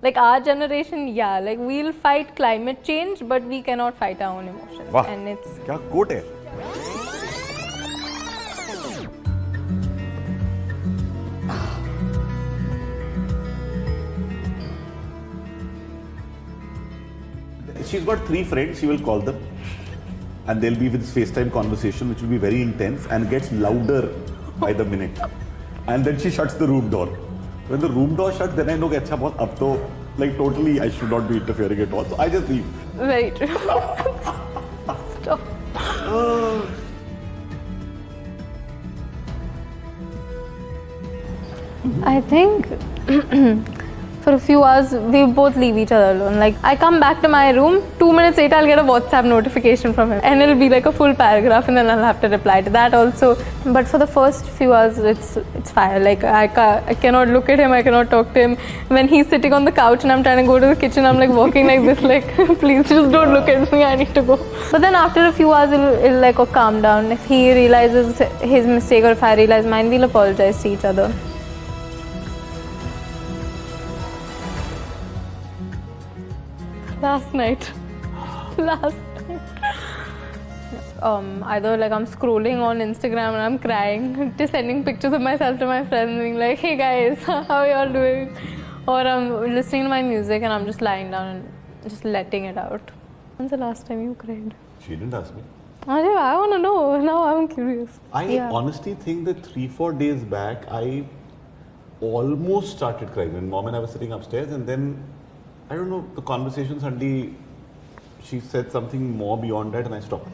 Like our generation, yeah, like we'll fight climate change, but we cannot fight our own emotions. Wow. And it's क्या coat है? She's got 3 friends, she will call them and they'll be with this FaceTime conversation which will be very intense and gets louder by the minute. And then she shuts the room door. When the room door shuts, then I know अच्छा बहुत अब तो like totally I should not be interfering at all. So I just leave. very true. Stop. I think for a few hours we both leave each other alone. Like I come back to my room, 2 minutes later I'll get a WhatsApp notification from him and it'll be like a full paragraph and then I'll have to reply to that also. But for the first few hours it's fire. Like I cannot look at him, I cannot talk to him. When he's sitting on the couch and I'm trying to go to the kitchen, I'm like walking like this, like please just don't look at me, I need to go. But then after a few hours it'll like calm down. If he realizes his mistake or if I realize mine, we'll apologize to each other. Last night. Either like I'm scrolling on Instagram and I'm crying, just sending pictures of myself to my friends being like, hey guys, how are you all doing? Or I'm listening to my music and I'm just lying down and just letting it out. When's the last time you cried? She didn't ask me. I want to know. Now I'm curious. I honestly think that 3-4 days back I almost started crying when mom and I were sitting upstairs and then I don't know, the conversation suddenly, she said something more beyond that and I stopped.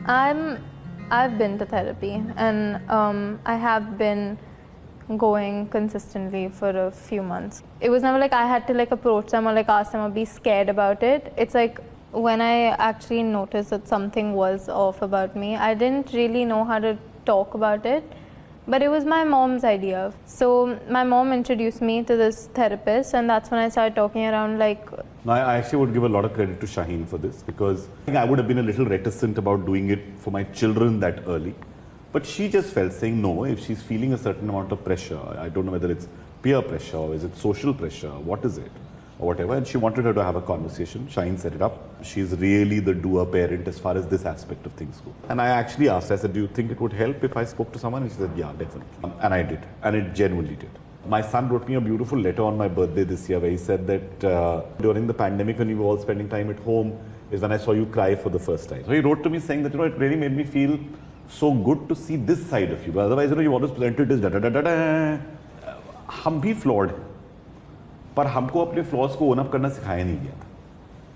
I've been to therapy and I have been going consistently for a few months. It was never like I had to like approach them or like ask them or be scared about it. It's like when I actually noticed that something was off about me, I didn't really know how to talk about it. But it was my mom's idea. So my mom introduced me to this therapist and that's when I started talking around like... No, I actually would give a lot of credit to Shaheen for this because I think I would have been a little reticent about doing it for my children that early. But she just felt saying no, if she's feeling a certain amount of pressure, I don't know whether it's peer pressure or is it social pressure, what is it? Or whatever, and she wanted her to have a conversation. Shaheen set it up. She's really the doer parent as far as this aspect of things go. And I actually asked, I said, do you think it would help if I spoke to someone? And she said, yeah, definitely. And I did. And it genuinely did. My son wrote me a beautiful letter on my birthday this year where he said that during the pandemic when we were all spending time at home is when I saw you cry for the first time. So he wrote to me saying that, it really made me feel so good to see this side of you. But otherwise, you always presented as da-da-da-da-da. हम भी flawed हैं. पर हमको अपने flaws को own up करना सिखाया नहीं गया था.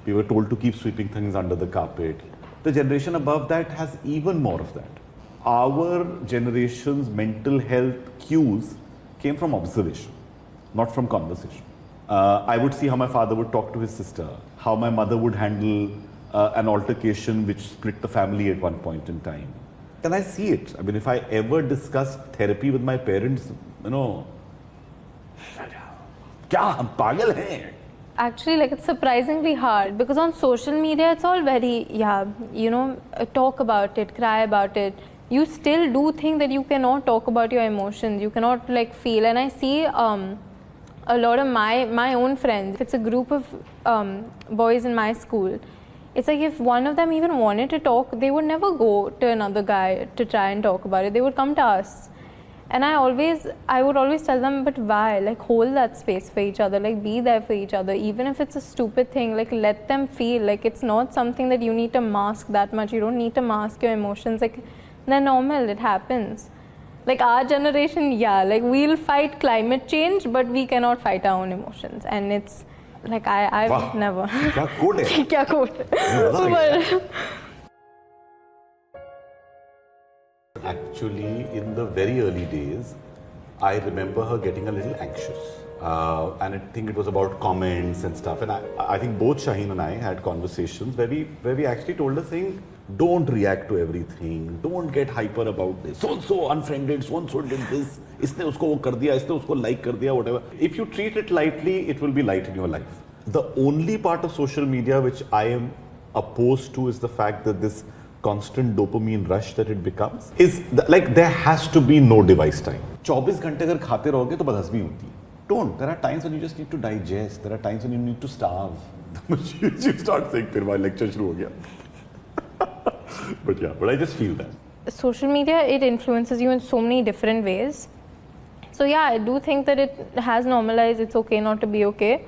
We were told to keep sweeping things under the carpet. The generation above that has even more of that. Our generation's mental health cues came from observation, not from conversation. I would see how my father would talk to his sister, how my mother would handle an altercation which split the family at one point in time. And I see it. I mean, if I ever discussed therapy with my parents, you know, क्या हम पागल हैं? Actually, like it's surprisingly hard because on social media it's all very, talk about it, cry about it. You still do think that you cannot talk about your emotions, you cannot like feel. And I see a lot of my own friends, if it's a group of boys in my school, it's like if one of them even wanted to talk, they would never go to another guy to try and talk about it. They would come to us. And I would always tell them, but why? Like hold that space for each other, like be there for each other. Even if it's a stupid thing, like let them feel. Like it's not something that you need to mask that much. You don't need to mask your emotions. Like they're normal, it happens. Like our generation, like we'll fight climate change, but we cannot fight our own emotions. And it's like I've never. क्या coat है? क्या coat? Actually, in the very early days, I remember her getting a little anxious. And I think it was about comments and stuff. And I think both Shaheen and I had conversations where we actually told her saying, don't react to everything. Don't get hyper about this. So-and-so unfriended, so-and-so did this. इसने उसको वो कर दिया, इसने उसको like कर दिया, whatever. If you treat it lightly, it will be light in your life. The only part of social media which I am opposed to is the fact that this constant dopamine rush that it becomes is like there has to be no device time. 24 घंटे अगर खाते रहोगे तो बदहज़मी होती है. Don't. There are times when you just need to digest. There are times when you need to starve. You start saying, फिर my lecture शुरू हो गया. But I just feel that. Social media, it influences you in so many different ways. So yeah, I do think that it has normalized it's okay not to be okay.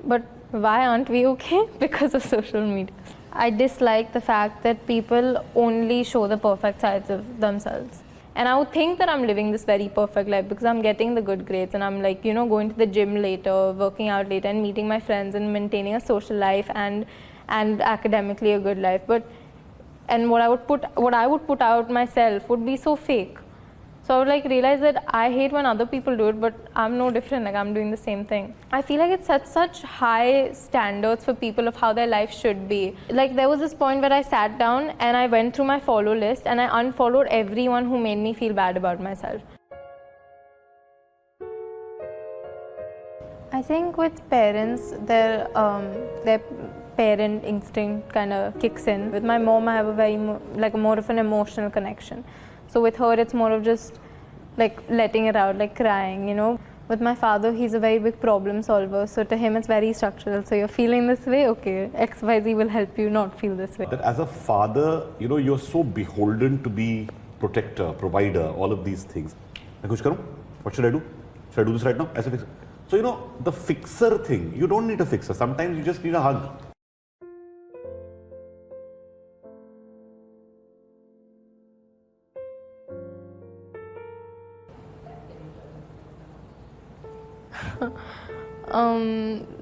But why aren't we okay? Because of social media. I dislike the fact that people only show the perfect sides of themselves. And I would think that I'm living this very perfect life because I'm getting the good grades and I'm like, going to the gym later, working out later and meeting my friends and maintaining a social life and academically a good life. And what I would put out myself would be so fake. So I would like realize that I hate when other people do it, but I'm no different, like I'm doing the same thing. I feel like it sets such high standards for people of how their life should be. Like there was this point where I sat down and I went through my follow list and I unfollowed everyone who made me feel bad about myself. I think with parents, their parent instinct kind of kicks in. With my mom, I have a very more of an emotional connection. So with her, it's more of just like letting it out, like crying, With my father, he's a very big problem solver. So to him, it's very structural. So you're feeling this way, okay, XYZ will help you not feel this way. That as a father, you're so beholden to be protector, provider, all of these things. What should I do? Should I do this right now? So, the fixer thing, you don't need a fixer. Sometimes you just need a hug.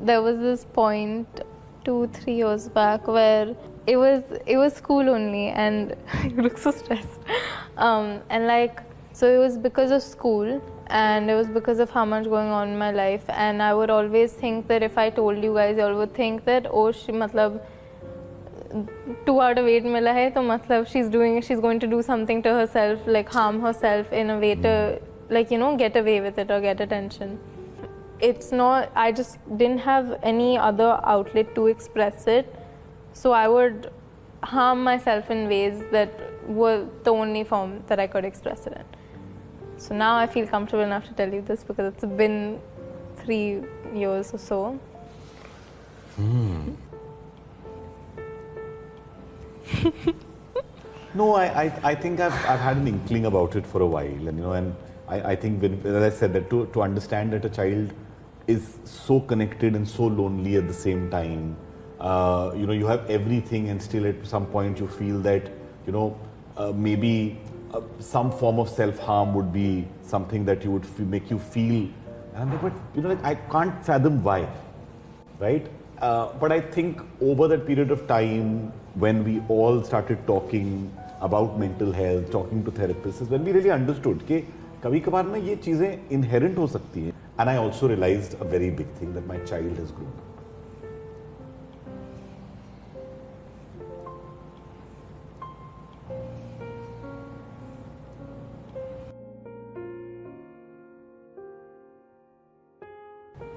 There was this point 2-3 years back where it was school only and you look so stressed. So it was because of school and it was because of how much going on in my life, and I would always think that if I told you guys, you all would think that, oh, 2 out of 8 mila hai, to matlab she's going to do something to herself, like harm herself in a way to get away with it or get attention. It's not, I just didn't have any other outlet to express it, so I would harm myself in ways that were the only form that I could express it in. So now I feel comfortable enough to tell you this because it's been 3 years or so. No, I think I've had an inkling about it for a while, and I think as I said, that to understand that a child is so connected and so lonely at the same time, you have everything and still at some point you feel that, maybe some form of self-harm would be something that would make you feel, and I'm like, but I can't fathom why, right? But I think over that period of time, when we all started talking about mental health, talking to therapists, is when we really understood that kabhi-kabhar na ye cheezein inherent ho sakti hai. And I also realized a very big thing, that my child has grown up.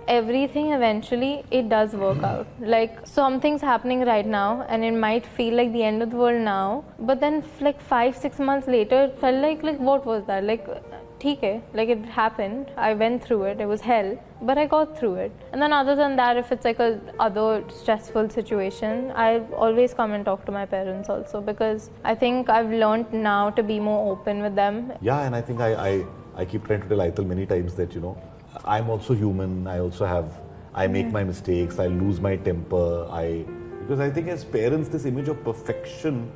Everything eventually, it does work out. Like something's happening right now and it might feel like the end of the world now, but then like 5-6 months later it felt like what was that, like theek like it happened, I went through it, it was hell, but I got through it. And then other than that, if it's like a other stressful situation, I always come and talk to my parents also, because I think I've learned now to be more open with them. Yeah, and I think I keep trying to tell Ayatal many times that I'm also human. I make my mistakes. I lose my temper. Because I think as parents, this image of perfection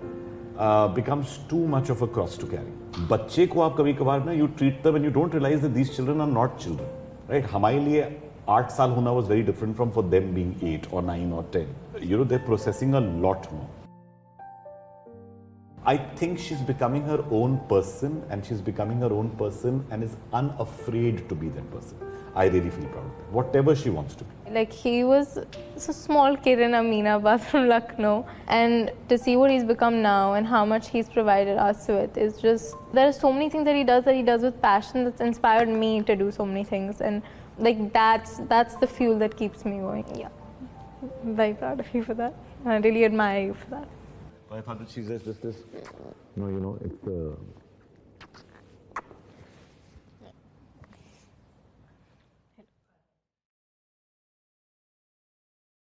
becomes too much of a cross to carry. बच्चे को आप कभी-कभार ना, you treat them and you don't realize that these children are not children, right? हमारे लिए 8 साल होना was very different from for them being 8 or 9 or 10. They're processing a lot more. I think she's becoming her own person, and she's becoming her own person and is unafraid to be that person. I really feel proud of her, whatever she wants to be. Like he was a small kid in Aminabad from Lucknow, and to see what he's become now and how much he's provided us with is just, there are so many things that he does with passion that's inspired me to do so many things, and like that's the fuel that keeps me going. Yeah, I'm very proud of you for that. I really admire you for that. I thought that she's just this, it's